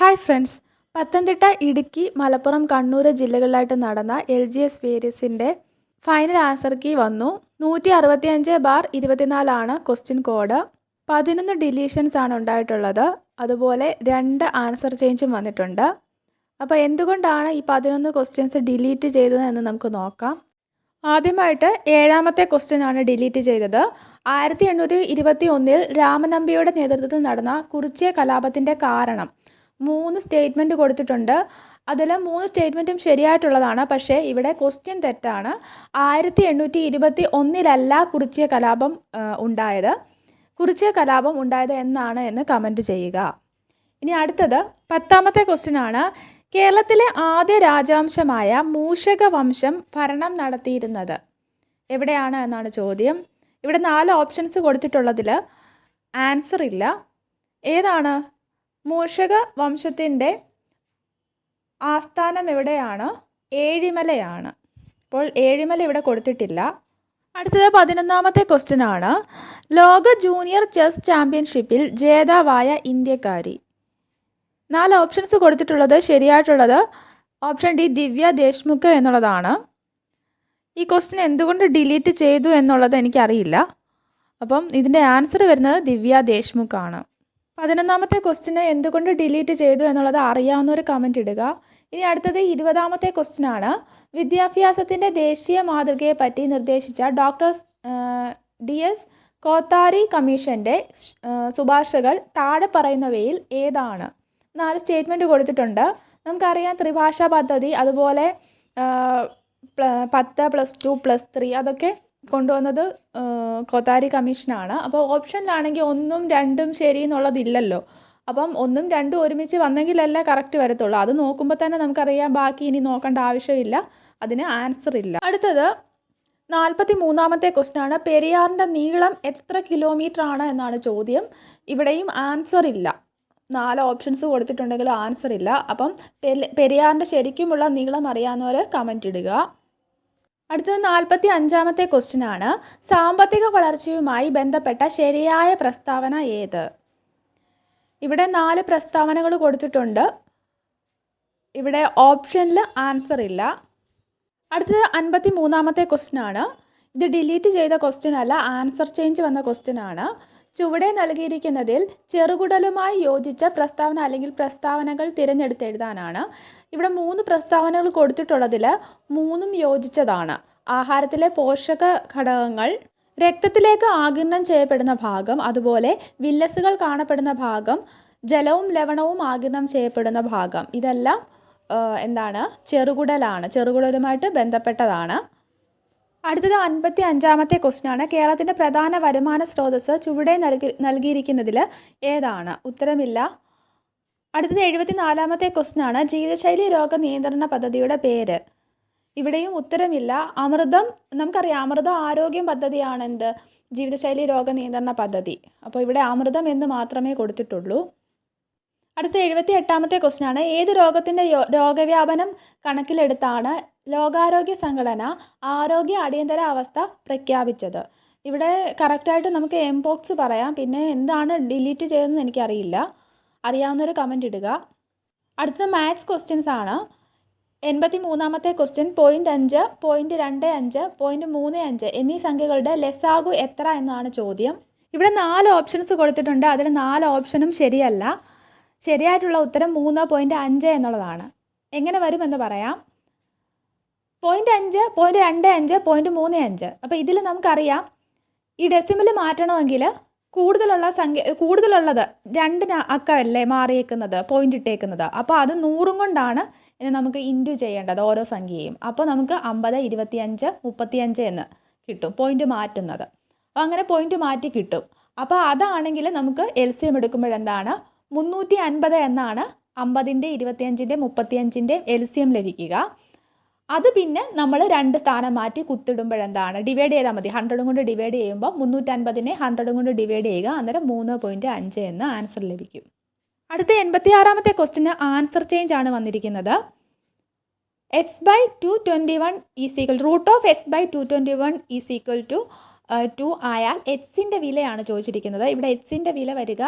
Hi friends, Pathanamthitta, Idukki, Malappuram, Kannur ജില്ലകളിലായിട്ട് നടന്ന LGS വേരിയസിൻ്റെ final answer key വന്നു. 165/24 question code. 11 deletions ആണ് ഉണ്ടായിട്ടുള്ളത്. അതുപോലെ 2 ആൻസർ ചേഞ്ചും വന്നിട്ടുണ്ട്. അപ്പോൾ എന്തുകൊണ്ടാണ് ഈ 11 ക്വസ്റ്റ്യൻസ് ഡിലീറ്റ് ചെയ്തത് എന്ന് നമുക്ക് നോക്കാം. ആദ്യമായിട്ട് 7ാമത്തെ ക്വസ്റ്റ്യൻ ആണ് ഡിലീറ്റ് ചെയ്തത്. 1821 രാമനമ്പിയുടെ നേതൃത്വത്തിൽ നടന്ന കുറിച്യ കലാപത്തിൻ്റെ കാരണം 3 സ്റ്റേറ്റ്മെൻറ്റ് കൊടുത്തിട്ടുണ്ട്. അതിൽ 3 സ്റ്റേറ്റ്മെൻറ്റും ശരിയായിട്ടുള്ളതാണ്. പക്ഷേ ഇവിടെ ക്വസ്റ്റ്യൻ തെറ്റാണ്. 1821 കുറിച്യ കലാപം ഉണ്ടായത്. കുറിച്യ കലാപം ഉണ്ടായത് എന്നാണ് എന്ന് കമൻറ്റ് ചെയ്യുക. ഇനി അടുത്തത് 10ാമത്തെ ക്വസ്റ്റ്യൻ ആണ്. കേരളത്തിലെ ആദ്യ രാജവംശമായ മൂഷക വംശം ഭരണം നടത്തിയിരുന്നത് എവിടെയാണ് എന്നാണ് ചോദ്യം. ഇവിടെ 4 ഓപ്ഷൻസ് കൊടുത്തിട്ടുള്ളതിൽ ആൻസർ ഇല്ല. ഏതാണ്? മൂഷക വംശത്തിൻ്റെ ആസ്ഥാനം എവിടെയാണ്? ഏഴിമലയാണ്. അപ്പോൾ ഏഴിമല ഇവിടെ കൊടുത്തിട്ടില്ല. അടുത്തത് 11ാമത്തെ ക്വസ്റ്റ്യൻ ആണ്. ലോക ജൂനിയർ ചെസ് ചാമ്പ്യൻഷിപ്പിൽ ജേതാവായ ഇന്ത്യക്കാരി. 4 ഓപ്ഷൻസ് കൊടുത്തിട്ടുള്ളത് ശരിയായിട്ടുള്ളത് ഓപ്ഷൻ ഡി ദിവ്യ ദേശ്മുഖ് എന്നുള്ളതാണ്. ഈ ക്വസ്റ്റ്യൻ എന്തുകൊണ്ട് ഡിലീറ്റ് ചെയ്തു എന്നുള്ളത് എനിക്കറിയില്ല. അപ്പം ഇതിൻ്റെ ആൻസർ വരുന്നത് ദിവ്യ ദേശ്മുഖ് ആണ്. 11ാമത്തെ ക്വസ്റ്റ്യന് എന്തുകൊണ്ട് ഡിലീറ്റ് ചെയ്തു എന്നുള്ളത് അറിയാവുന്നവർ കമൻറ്റ് ഇടുക. ഇനി അടുത്തത് 20ാമത്തെ ക്വസ്റ്റ്യൻ ആണ്. വിദ്യാഭ്യാസത്തിൻ്റെ ദേശീയ മാതൃകയെ പറ്റി നിർദ്ദേശിച്ച ഡോക്ടർ DS കോത്താരി കമ്മീഷൻ്റെ ശുപാർശകൾ താഴെ പറയുന്നവയിൽ ഏതാണ്? 4 സ്റ്റേറ്റ്മെൻറ്റ് കൊടുത്തിട്ടുണ്ട്. നമുക്കറിയാം ത്രിഭാഷാ പദ്ധതി, അതുപോലെ 10, +2, +3 അതൊക്കെ കൊണ്ടുവന്നത് കോത്താരി കമ്മീഷനാണ്. അപ്പോൾ ഓപ്ഷനിലാണെങ്കിൽ 1ഉം 2ഉം ശരി എന്നുള്ളതില്ലല്ലോ. അപ്പം 1ഉം 2ഉം ഒരുമിച്ച് വന്നെങ്കിലല്ലേ കറക്റ്റ് വരത്തുള്ളൂ. അത് നോക്കുമ്പോൾ തന്നെ നമുക്കറിയാം ബാക്കി ഇനി നോക്കേണ്ട ആവശ്യമില്ല, അതിന് ആൻസർ ഇല്ല. അടുത്തത് 43ാമത്തെ ക്വസ്റ്റ്യൻ ആണ്. പെരിയാറിൻ്റെ നീളം എത്ര കിലോമീറ്റർ ആണ് എന്നാണ് ചോദ്യം. ഇവിടെയും ആൻസർ ഇല്ല. 4 ഓപ്ഷൻസ് കൊടുത്തിട്ടുണ്ടെങ്കിൽ ആൻസർ ഇല്ല. അപ്പം പെരിയാറിൻ്റെ ശരിക്കുമുള്ള നീളം അറിയാവുന്നവർ കമൻറ്റ് ഇടുക. അടുത്തത് 45ാമത്തെ ക്വസ്റ്റ്യൻ ആണ്. സാമ്പത്തിക വളർച്ചയുമായി ബന്ധപ്പെട്ട ശരിയായ പ്രസ്താവന ഏത്? ഇവിടെ 4 പ്രസ്താവനകൾ കൊടുത്തിട്ടുണ്ട്. ഇവിടെ ഓപ്ഷനിൽ ആൻസർ ഇല്ല. അടുത്തത് 53ാമത്തെ ക്വസ്റ്റ്യൻ ആണ്. ഇത് ഡിലീറ്റ് ചെയ്ത ക്വസ്റ്റ്യൻ അല്ല, ആൻസർ ചേഞ്ച് വന്ന ക്വസ്റ്റ്യൻ ആണ്. ചുവടെ നൽകിയിരിക്കുന്നതിൽ ചെറുകുടലുമായി യോജിച്ച പ്രസ്താവന അല്ലെങ്കിൽ പ്രസ്താവനകൾ തിരഞ്ഞെടുത്ത് എഴുതാനാണ്. ഇവിടെ 3 പ്രസ്താവനകൾ കൊടുത്തിട്ടുള്ളതിൽ 3ഉം യോജിച്ചതാണ്. ആഹാരത്തിലെ പോഷക ഘടകങ്ങൾ, രക്തത്തിലേക്ക് ആഗിരണം ചെയ്യപ്പെടുന്ന ഭാഗം, അതുപോലെ വില്ലസുകൾ കാണപ്പെടുന്ന ഭാഗം, ജലവും ലവണവും ആഗിരണം ചെയ്യപ്പെടുന്ന ഭാഗം, ഇതെല്ലാം എന്താണ്? ചെറുകുടലാണ്. ചെറുകുടലുമായിട്ട് ബന്ധപ്പെട്ടതാണ്. അടുത്തത് 55ാമത്തെ ക്വസ്റ്റ്യൻ ആണ്. കേരളത്തിൻ്റെ പ്രധാന വരുമാന സ്രോതസ്സ് ചുവടെ നൽകിയിരിക്കുന്നതിൽ ഏതാണ്? ഉത്തരമില്ല. അടുത്തത് 74ാമത്തെ ക്വസ്റ്റ്യൻ ആണ്. ജീവിതശൈലി രോഗ നിയന്ത്രണ പദ്ധതിയുടെ പേര്. ഇവിടെയും ഉത്തരമില്ല. അമൃതം, നമുക്കറിയാം അമൃതം ആരോഗ്യം പദ്ധതിയാണ് എന്ത്? ജീവിതശൈലി രോഗ നിയന്ത്രണ പദ്ധതി. അപ്പോൾ ഇവിടെ അമൃതം എന്ന് മാത്രമേ കൊടുത്തിട്ടുള്ളൂ. അടുത്ത 78ാമത്തെ ക്വസ്റ്റ്യൻ ആണ്. ഏത് രോഗത്തിൻ്റെ രോഗവ്യാപനം കണക്കിലെടുത്താണ് ലോകാരോഗ്യ സംഘടന ആരോഗ്യ അടിയന്തര അവസ്ഥ പ്രഖ്യാപിച്ചത്? ഇവിടെ കറക്റ്റായിട്ട് നമുക്ക് എംപോക്സ് പറയാം. പിന്നെ എന്താണ് ഡിലീറ്റ് ചെയ്തതെന്ന് എനിക്കറിയില്ല. അറിയാവുന്നവർ കമൻറ്റ് ഇടുക. അടുത്തത് മാത്സ് ക്വസ്റ്റ്യൻസ് ആണ്. 83ാമത്തെ ക്വസ്റ്റ്യൻ. 0.5, 0.25, 0.35 എന്നീ സംഖ്യകളുടെ ലസാഗു എത്ര എന്നാണ് ചോദ്യം. ഇവിടെ 4 ഓപ്ഷൻസ് കൊടുത്തിട്ടുണ്ട്. അതിൽ 4 ഓപ്ഷനും ശരിയല്ല. ശരിയായിട്ടുള്ള ഉത്തരം 3.5 എന്നുള്ളതാണ്. എങ്ങനെ വരുമെന്ന് പറയാം. 0.5, 0.25, 0.35. അപ്പോൾ ഇതിൽ നമുക്കറിയാം ഈ ഡെസിമൽ മാറ്റണമെങ്കിൽ കൂടുതലുള്ളത് 2 അക്കമല്ലേ മാറിയേക്കുന്നത്, പോയിന്റ് ഇട്ടേക്കുന്നത്. അപ്പോൾ അത് 100 കൊണ്ടാണ് ഇനി നമുക്ക് ഇൻറ്റു ചെയ്യേണ്ടത് ഓരോ സംഖ്യയും. അപ്പോൾ നമുക്ക് 50, 25, 35 എന്ന് കിട്ടും പോയിന്റ് മാറ്റുന്നത്. അപ്പോൾ അങ്ങനെ പോയിന്റ് മാറ്റി കിട്ടും. അപ്പോൾ അതാണെങ്കിൽ നമുക്ക് LCM എടുക്കുമ്പോഴെന്താണ് 350 എന്നാണ് 50ൻ്റെ 25ൻ്റെ 35ൻ്റെ LCM ലഭിക്കുക. അത് പിന്നെ നമ്മൾ 2 സ്ഥാനം മാറ്റി കുത്തിടുമ്പോഴെന്താണ് ഡിവൈഡ് ചെയ്താൽ മതി. 100 കൊണ്ട് ഡിവൈഡ് ചെയ്യുമ്പോൾ 350നെ 100 കൊണ്ട് ഡിവൈഡ് ചെയ്യുക. അന്നേരം 3.5 എന്ന് ആൻസർ ലഭിക്കും. അടുത്ത 86ാമത്തെ ക്വസ്റ്റ്യന് ആൻസർ ചേഞ്ച് ആണ് വന്നിരിക്കുന്നത്. x/221 √(x/221) = 2 ആയാൽ എക്സിൻ്റെ വിലയാണ് ചോദിച്ചിരിക്കുന്നത്. ഇവിടെ എക്സിൻ്റെ വില വരിക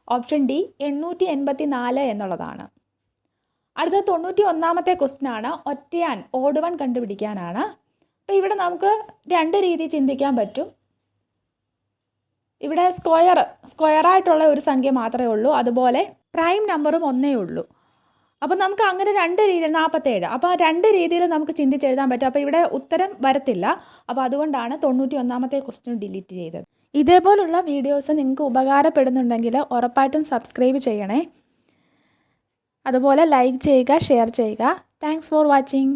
ഓപ്ഷൻ ഡി 884 എന്നുള്ളതാണ്. അടുത്ത 91-ാമത്തെ ക്വസ്റ്റ്യൻ ആണ് ഒറ്റയാൻ ഓഡ് വൺ കണ്ടുപിടിക്കാനാണ്. അപ്പോൾ ഇവിടെ നമുക്ക് രണ്ട് രീതി ചിന്തിക്കാൻ പറ്റും. ഇവിടെ സ്ക്വയറായിട്ടുള്ള ഒരു സംഖ്യ മാത്രമേ ഉള്ളൂ, അതുപോലെ പ്രൈം നമ്പറും ഒന്നേ ഉള്ളൂ. അപ്പോൾ നമുക്ക് അങ്ങനെ രണ്ട് രീതിയിൽ 47, അപ്പോൾ രണ്ട് രീതിയിൽ നമുക്ക് ചിന്തിച്ചെഴുതാൻ പറ്റും. അപ്പോൾ ഇവിടെ ഉത്തരം വരത്തില്ല. അപ്പോൾ അതുകൊണ്ടാണ് 91-ാമത്തെ ക്വസ്റ്റ്യൻ ഡിലീറ്റ് ചെയ്തത്. ഇതേപോലുള്ള വീഡിയോസ് നിങ്ങൾക്ക് ഉപകാരപ്പെടുന്നുണ്ടെങ്കിൽ ഉറപ്പായിട്ടും സബ്സ്ക്രൈബ് ചെയ്യണേ. അതുപോലെ ലൈക്ക് ചെയ്യുക, ഷെയർ ചെയ്യുക. Thanks for watching.